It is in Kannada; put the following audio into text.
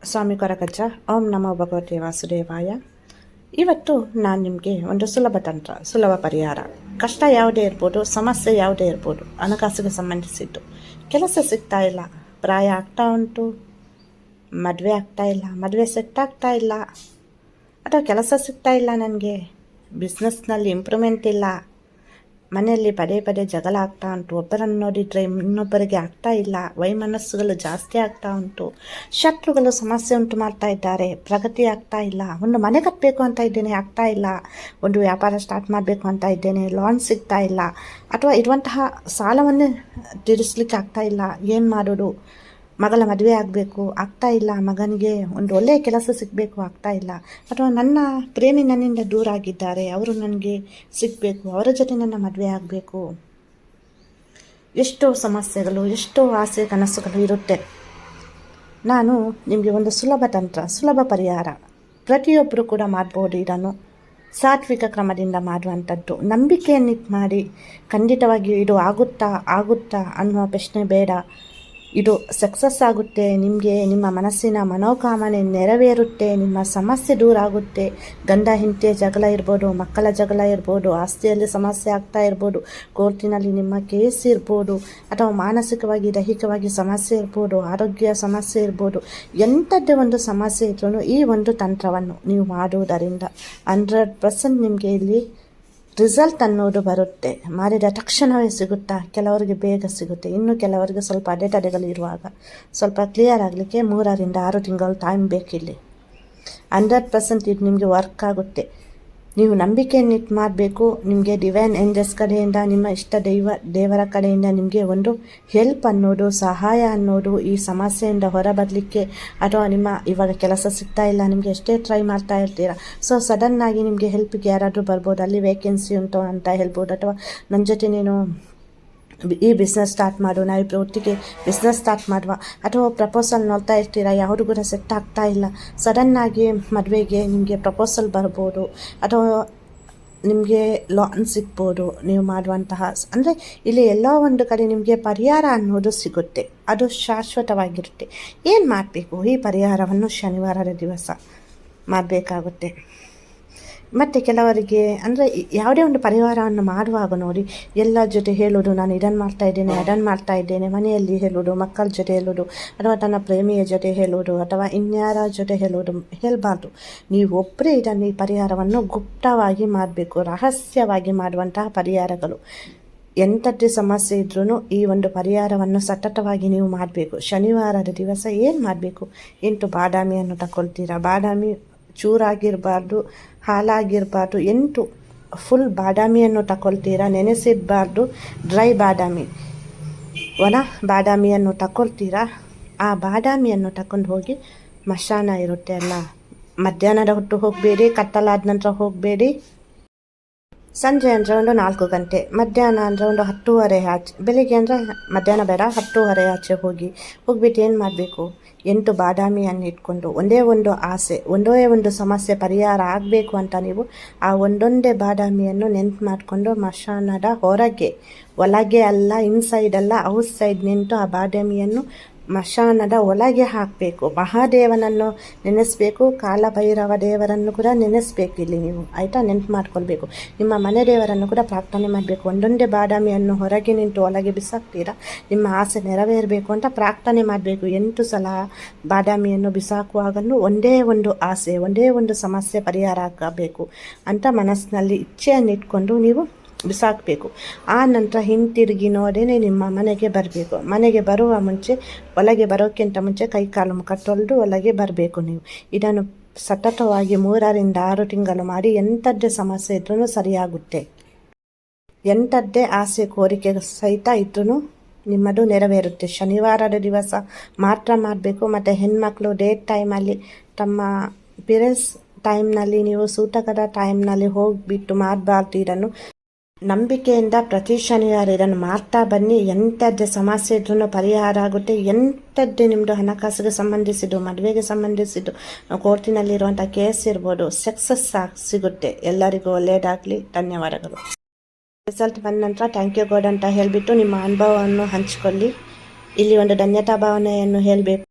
ಸ್ವಾಮಿ ಕೊರಗಜ್ಜ. ಓಂ ನಮೋ ಭಗವತೆ ವಾಸುದೇವಾಯ. ಇವತ್ತು ನಾನು ನಿಮಗೆ ಒಂದು ಸುಲಭ ತಂತ್ರ, ಸುಲಭ ಪರಿಹಾರ. ಕಷ್ಟ ಯಾವುದೇ ಇರ್ಬೋದು, ಸಮಸ್ಯೆ ಯಾವುದೇ ಇರ್ಬೋದು, ಹಣಕಾಸಿಗೆ ಸಂಬಂಧಿಸಿದ್ದು. ಕೆಲಸ ಸಿಗ್ತಾ ಇಲ್ಲ, ಪ್ರಾಯ ಆಗ್ತಾ ಉಂಟು, ಮದುವೆ ಆಗ್ತಾ ಇಲ್ಲ, ಮದುವೆ ಸೆಟ್ ಆಗ್ತಾ ಇಲ್ಲ, ಅಥವಾ ಕೆಲಸ ಸಿಗ್ತಾ ಇಲ್ಲ, ನನಗೆ ಬಿಸ್ನೆಸ್ನಲ್ಲಿ ಇಂಪ್ರೂವ್ಮೆಂಟ್ ಇಲ್ಲ, ಮನೆಯಲ್ಲಿ ಪದೇ ಪದೇ ಜಗಳ ಆಗ್ತಾ ಉಂಟು, ಒಬ್ಬರನ್ನು ನೋಡಿದರೆ ಇನ್ನೊಬ್ಬರಿಗೆ ಆಗ್ತಾ ಇಲ್ಲ, ವೈಮನಸ್ಸುಗಳು ಜಾಸ್ತಿ ಆಗ್ತಾ ಉಂಟು, ಶತ್ರುಗಳು ಸಮಸ್ಯೆ ಉಂಟು ಮಾಡ್ತಾ ಇದ್ದಾರೆ, ಪ್ರಗತಿ ಆಗ್ತಾ ಇಲ್ಲ, ಒಂದು ಮನೆ ಕಟ್ಟಬೇಕು ಅಂತ ಇದ್ದೇನೆ, ಆಗ್ತಾ ಇಲ್ಲ, ಒಂದು ವ್ಯಾಪಾರ ಸ್ಟಾರ್ಟ್ ಮಾಡಬೇಕು ಅಂತ ಇದ್ದೇನೆ, ಲೋನ್ ಸಿಗ್ತಾ ಇಲ್ಲ, ಅಥವಾ ಇರುವಂತಹ ಸಾಲವನ್ನೇ ತೀರಿಸಲಿಕ್ಕೆ ಆಗ್ತಾ ಇಲ್ಲ, ಏನು ಮಾಡೋದು, ಮಗಳ ಮದುವೆ ಆಗಬೇಕು ಆಗ್ತಾ ಇಲ್ಲ, ಮಗನಿಗೆ ಒಂದು ಒಳ್ಳೆಯ ಕೆಲಸ ಸಿಗಬೇಕು ಆಗ್ತಾ ಇಲ್ಲ, ಅಥವಾ ನನ್ನ ಪ್ರೇಮಿ ನನ್ನಿಂದ ದೂರ ಆಗಿದ್ದಾರೆ, ಅವರು ನನಗೆ ಸಿಗಬೇಕು, ಅವರ ಜೊತೆ ನನ್ನ ಮದುವೆ ಆಗಬೇಕು. ಎಷ್ಟೋ ಸಮಸ್ಯೆಗಳು, ಎಷ್ಟೋ ಆಸೆ ಕನಸುಗಳು ಇರುತ್ತೆ. ನಾನು ನಿಮಗೆ ಒಂದು ಸುಲಭ ತಂತ್ರ, ಸುಲಭ ಪರಿಹಾರ, ಪ್ರತಿಯೊಬ್ಬರು ಕೂಡ ಮಾಡ್ಬೋದು. ಇದನ್ನು ಸಾತ್ವಿಕ ಕ್ರಮದಿಂದ ಮಾಡುವಂಥದ್ದು. ನಂಬಿಕೆಯನ್ನಿಟ್ಟು ಮಾಡಿ, ಖಂಡಿತವಾಗಿಯೂ ಇದು ಆಗುತ್ತಾ ಅನ್ನುವ ಪ್ರಶ್ನೆ ಬೇಡ. ಇದು ಸಕ್ಸಸ್ ಆಗುತ್ತೆ. ನಿಮಗೆ ನಿಮ್ಮ ಮನಸ್ಸಿನ ಮನೋಕಾಮನೆ ನೆರವೇರುತ್ತೆ, ನಿಮ್ಮ ಸಮಸ್ಯೆ ದೂರ ಆಗುತ್ತೆ. ಗಂಡ ಹೆಂಡತಿಯ ಜಗಳ ಇರ್ಬೋದು, ಮಕ್ಕಳ ಜಗಳ ಇರ್ಬೋದು, ಆಸ್ತಿಯಲ್ಲಿ ಸಮಸ್ಯೆ ಆಗ್ತಾ ಇರ್ಬೋದು, ಕೋರ್ಟಿನಲ್ಲಿ ನಿಮ್ಮ ಕೇಸ್ ಇರ್ಬೋದು, ಅಥವಾ ಮಾನಸಿಕವಾಗಿ ದೈಹಿಕವಾಗಿ ಸಮಸ್ಯೆ ಇರ್ಬೋದು, ಆರೋಗ್ಯ ಸಮಸ್ಯೆ ಇರ್ಬೋದು, ಎಂಥದ್ದೇ ಒಂದು ಸಮಸ್ಯೆ ಇದ್ರೂ ಈ ಒಂದು ತಂತ್ರವನ್ನು ನೀವು ಮಾಡುವುದರಿಂದ 100% ನಿಮಗೆ ಇಲ್ಲಿ ರಿಸಲ್ಟ್ ಅನ್ನೋದು ಬರುತ್ತೆ. ಮಾಡಿದ ತಕ್ಷಣವೇ ಸಿಗುತ್ತಾ, ಕೆಲವರಿಗೆ ಬೇಗ ಸಿಗುತ್ತೆ, ಇನ್ನು ಕೆಲವರಿಗೆ ಸ್ವಲ್ಪ ಅಡೆತಡೆಗಳು ಇರುವಾಗ ಸ್ವಲ್ಪ ಕ್ಲಿಯರ್ ಆಗಲಿಕ್ಕೆ 3-6 ತಿಂಗಳು ಟೈಮ್ ಬೇಕಿಲ್ಲಿ. 100% ಇದು ನಿಮಗೆ ವರ್ಕ್ ಆಗುತ್ತೆ. ನೀವು ನಂಬಿಕೆಯನ್ನಿಟ್ಟು ಮಾಡಬೇಕು. ನಿಮಗೆ ಡಿವೈನ್ ಏಂಜಲ್ಸ್ ಕಡೆಯಿಂದ, ನಿಮ್ಮ ಇಷ್ಟ ದೇವರ ಕಡೆಯಿಂದ ನಿಮಗೆ ಒಂದು ಹೆಲ್ಪ್ ಅನ್ನೋದು, ಸಹಾಯ ಅನ್ನೋದು ಈ ಸಮಸ್ಯೆಯಿಂದ ಹೊರಬರಲಿಕ್ಕೆ, ಅಥವಾ ಇವಾಗ ಕೆಲಸ ಸಿಗ್ತಾ ಇಲ್ಲ, ನಿಮಗೆ ಎಷ್ಟೇ ಟ್ರೈ ಮಾಡ್ತಾ ಇರ್ತೀರ, ಸೊ ಸಡನ್ನಾಗಿ ನಿಮಗೆ ಹೆಲ್ಪಿಗೆ ಯಾರಾದರೂ ಬರ್ಬೋದು, ಅಲ್ಲಿ ವೇಕೆನ್ಸಿ ಉಂಟು ಅಂತ ಹೇಳ್ಬೋದು, ಅಥವಾ ನನ್ನ ಜೊತೆ ನೀನು ಈ ಬಿಸ್ನೆಸ್ ಸ್ಟಾರ್ಟ್ ಮಾಡು, ನಾವಿಬ್ಬರು ಒಟ್ಟಿಗೆ ಬಿಸ್ನೆಸ್ ಸ್ಟಾರ್ಟ್ ಮಾಡುವ, ಅಥವಾ ಪ್ರಪೋಸಲ್ ನೋಡ್ತಾ ಇರ್ತೀರ, ಯಾವುದು ಕೂಡ ಸೆಟ್ ಆಗ್ತಾ ಇಲ್ಲ, ಸಡನ್ನಾಗಿ ಮದುವೆಗೆ ನಿಮಗೆ ಪ್ರಪೋಸಲ್ ಬರ್ಬೋದು, ಅಥವಾ ನಿಮಗೆ ಲೋನ್ ಸಿಗ್ಬೋದು. ನೀವು ಮಾಡುವಂತಹ ಅಂದರೆ ಇಲ್ಲಿ ಎಲ್ಲೋ ಒಂದು ಕಡೆ ನಿಮಗೆ ಪರಿಹಾರ ಅನ್ನೋದು ಸಿಗುತ್ತೆ, ಅದು ಶಾಶ್ವತವಾಗಿರುತ್ತೆ. ಏನು ಮಾಡಬೇಕು, ಈ ಪರಿಹಾರವನ್ನು ಶನಿವಾರದ ದಿವಸ ಮಾಡಬೇಕಾಗುತ್ತೆ. ಮತ್ತು ಕೆಲವರಿಗೆ ಅಂದರೆ ಯಾವುದೇ ಒಂದು ಪರಿಹಾರವನ್ನು ಮಾಡುವಾಗ ನೋಡಿ, ಎಲ್ಲರ ಜೊತೆ ಹೇಳೋದು, ನಾನು ಇದನ್ನು ಮಾಡ್ತಾಯಿದ್ದೇನೆ, ಅದನ್ನು ಮಾಡ್ತಾಯಿದ್ದೇನೆ, ಮನೆಯಲ್ಲಿ ಹೇಳೋದು, ಮಕ್ಕಳ ಜೊತೆ ಹೇಳೋದು, ಅಥವಾ ತನ್ನ ಪ್ರೇಮಿಯ ಜೊತೆ ಹೇಳೋದು, ಅಥವಾ ಇನ್ಯಾರ ಜೊತೆ ಹೇಳಬಾರ್ದು. ನೀವು ಒಬ್ಬರೇ ಈ ಪರಿಹಾರವನ್ನು ಗುಪ್ತವಾಗಿ ಮಾಡಬೇಕು. ರಹಸ್ಯವಾಗಿ ಮಾಡುವಂತಹ ಪರಿಹಾರಗಳು. ಎಂಥದ್ದೇ ಸಮಸ್ಯೆ ಇದ್ರೂ ಈ ಒಂದು ಪರಿಹಾರವನ್ನು ಸತತವಾಗಿ ನೀವು ಮಾಡಬೇಕು. ಶನಿವಾರದ ದಿವಸ ಏನು ಮಾಡಬೇಕು, 8 ಬಾದಾಮಿಯನ್ನು ತಗೊಳ್ತೀರಾ. ಬಾದಾಮಿ ಚೂರಾಗಿರಬಾರ್ದು, ಹಾಲಾಗಿರಬಾರ್ದು, 8 ಫುಲ್ ಬಾದಾಮಿಯನ್ನು ತಗೊಳ್ತೀರಾ. ನೆನೆಸಿರಬಾರ್ದು, ಡ್ರೈ ಬಾದಾಮಿ, ಒಣ ಬಾದಾಮಿಯನ್ನು ತಗೊಳ್ತೀರಾ. ಆ ಬಾದಾಮಿಯನ್ನು ತಗೊಂಡು ಹೋಗಿ, ಮಶಾನ ಇರುತ್ತೆ ಅಲ್ಲ, ಮಧ್ಯಾಹ್ನದ ಹೊತ್ತು ಹೋಗಬೇಡಿ, ಕತ್ತಲಾದ ನಂತರ ಹೋಗಬೇಡಿ. ಸಂಜೆ ಅಂದರೆ ಒಂದು 4 ಗಂಟೆ, ಮಧ್ಯಾಹ್ನ ಅಂದರೆ ಒಂದು 10:30 ಆಚೆ, ಬೆಳಿಗ್ಗೆ ಅಂದರೆ ಮಧ್ಯಾಹ್ನ ಬೇಡ, 10:30 ಆಚೆ ಹೋಗಿಬಿಟ್ಟು ಏನು ಮಾಡಬೇಕು, 8 ಬಾದಾಮಿಯನ್ನು ಇಟ್ಕೊಂಡು, ಒಂದೇ ಒಂದು ಆಸೆ, ಒಂದೇ ಒಂದು ಸಮಸ್ಯೆ ಪರಿಹಾರ ಆಗಬೇಕು ಅಂತ ನೀವು ಆ ಒಂದೊಂದೇ ಬಾದಾಮಿಯನ್ನು ನೆನ್ಪು ಮಾಡಿಕೊಂಡು ಮಶಾನದ ಹೊರಗೆ, ಒಳಗೆ ಅಲ್ಲ, ಇನ್ಸೈಡ್ ಅಲ್ಲ, ಔಟ್ಸೈಡ್ ನಿಂತು ಆ ಬಾದಾಮಿಯನ್ನು ಮಶಾನದ ಒಳಗೆ ಹಾಕಬೇಕು. ಮಹಾದೇವನನ್ನು ನೆನೆಸಬೇಕು, ಕಾಲಭೈರವ ದೇವರನ್ನು ಕೂಡ ನೆನೆಸಬೇಕು ಇಲ್ಲಿ ನೀವು, ಆಯಿತಾ, ನೆನ್ಪು ಮಾಡ್ಕೊಳ್ಬೇಕು. ನಿಮ್ಮ ಮನೆ ದೇವರನ್ನು ಕೂಡ ಪ್ರಾರ್ಥನೆ ಮಾಡಬೇಕು. ಒಂದೊಂದೇ ಬಾದಾಮಿಯನ್ನು ಹೊರಗೆ ನಿಂತು ಒಳಗೆ ಬಿಸಾಕ್ತೀರಾ, ನಿಮ್ಮ ಆಸೆ ನೆರವೇರಬೇಕು ಅಂತ ಪ್ರಾರ್ಥನೆ ಮಾಡಬೇಕು. 8 ಸಲ ಬಾದಾಮಿಯನ್ನು ಬಿಸಾಕುವಾಗಲೂ ಒಂದೇ ಒಂದು ಆಸೆ, ಒಂದೇ ಒಂದು ಸಮಸ್ಯೆ ಪರಿಹಾರ ಆಗಬೇಕು ಅಂತ ಮನಸ್ಸಿನಲ್ಲಿ ಇಚ್ಛೆಯನ್ನು ಇಟ್ಕೊಂಡು ನೀವು ಬಿಸಾಕಬೇಕು. ಆ ನಂತರ ಹಿಂತಿರುಗಿ ನೋಡೇ ನಿಮ್ಮ ಮನೆಗೆ ಬರಬೇಕು. ಮನೆಗೆ ಬರುವ ಮುಂಚೆ, ಒಳಗೆ ಬರೋಕ್ಕಿಂತ ಮುಂಚೆ ಕೈಕಾಲು ಮುಖ ತೊಳೆದು ಒಳಗೆ ಬರಬೇಕು. ನೀವು ಇದನ್ನು ಸತತವಾಗಿ 3-6 ತಿಂಗಳು ಮಾಡಿ, ಎಂಥದ್ದೇ ಸಮಸ್ಯೆ ಇದ್ರೂ ಸರಿಯಾಗುತ್ತೆ. ಎಂಥದ್ದೇ ಆಸೆ ಕೋರಿಕೆ ಸಹಿತ ಇದ್ರೂ ನಿಮ್ಮದು ನೆರವೇರುತ್ತೆ. ಶನಿವಾರದ ದಿವಸ ಮಾತ್ರ ಮಾಡಬೇಕು. ಮತ್ತು ಹೆಣ್ಮಕ್ಳು ಡೇಟ್ ಟೈಮಲ್ಲಿ, ತಮ್ಮ ಪೀರಿಯಡ್ಸ್ ಟೈಮ್ನಲ್ಲಿ, ನೀವು ಸೂತಕದ ಟೈಮ್ನಲ್ಲಿ ಹೋಗಿಬಿಟ್ಟು ಮಾಡಬಾರ್ದು. ಇದನ್ನು ನಂಬಿಕೆಯಿಂದ ಪ್ರತಿ ಶನಿವಾರ ಇದನ್ನು ಮಾಡ್ತಾ ಬನ್ನಿ. ಎಂಥದ್ದೇ ಸಮಸ್ಯೆ ಇದ್ರೂ ಪರಿಹಾರ ಆಗುತ್ತೆ. ಎಂಥದ್ದೇ ನಿಮ್ಮದು ಹಣಕಾಸಿಗೆ ಸಂಬಂಧಿಸಿದ್ದು, ಮದುವೆಗೆ ಸಂಬಂಧಿಸಿದ್ದು, ಕೋರ್ಟಿನಲ್ಲಿರುವಂಥ ಕೇಸ್ ಇರ್ಬೋದು, ಸಕ್ಸಸ್ ಸಿಗುತ್ತೆ. ಎಲ್ಲರಿಗೂ ಒಳ್ಳೆಯದಾಗಲಿ. ಧನ್ಯವಾದಗಳು. ರಿಸಲ್ಟ್ ಬಂದ ನಂತರ ಥ್ಯಾಂಕ್ ಯು ಗಾಡ್ ಅಂತ ಹೇಳಿಬಿಟ್ಟು ನಿಮ್ಮ ಅನುಭವವನ್ನು ಹಂಚಿಕೊಳ್ಳಿ. ಇಲ್ಲಿ ಒಂದು ಧನ್ಯತಾ ಭಾವನೆಯನ್ನು ಹೇಳಬೇಕು.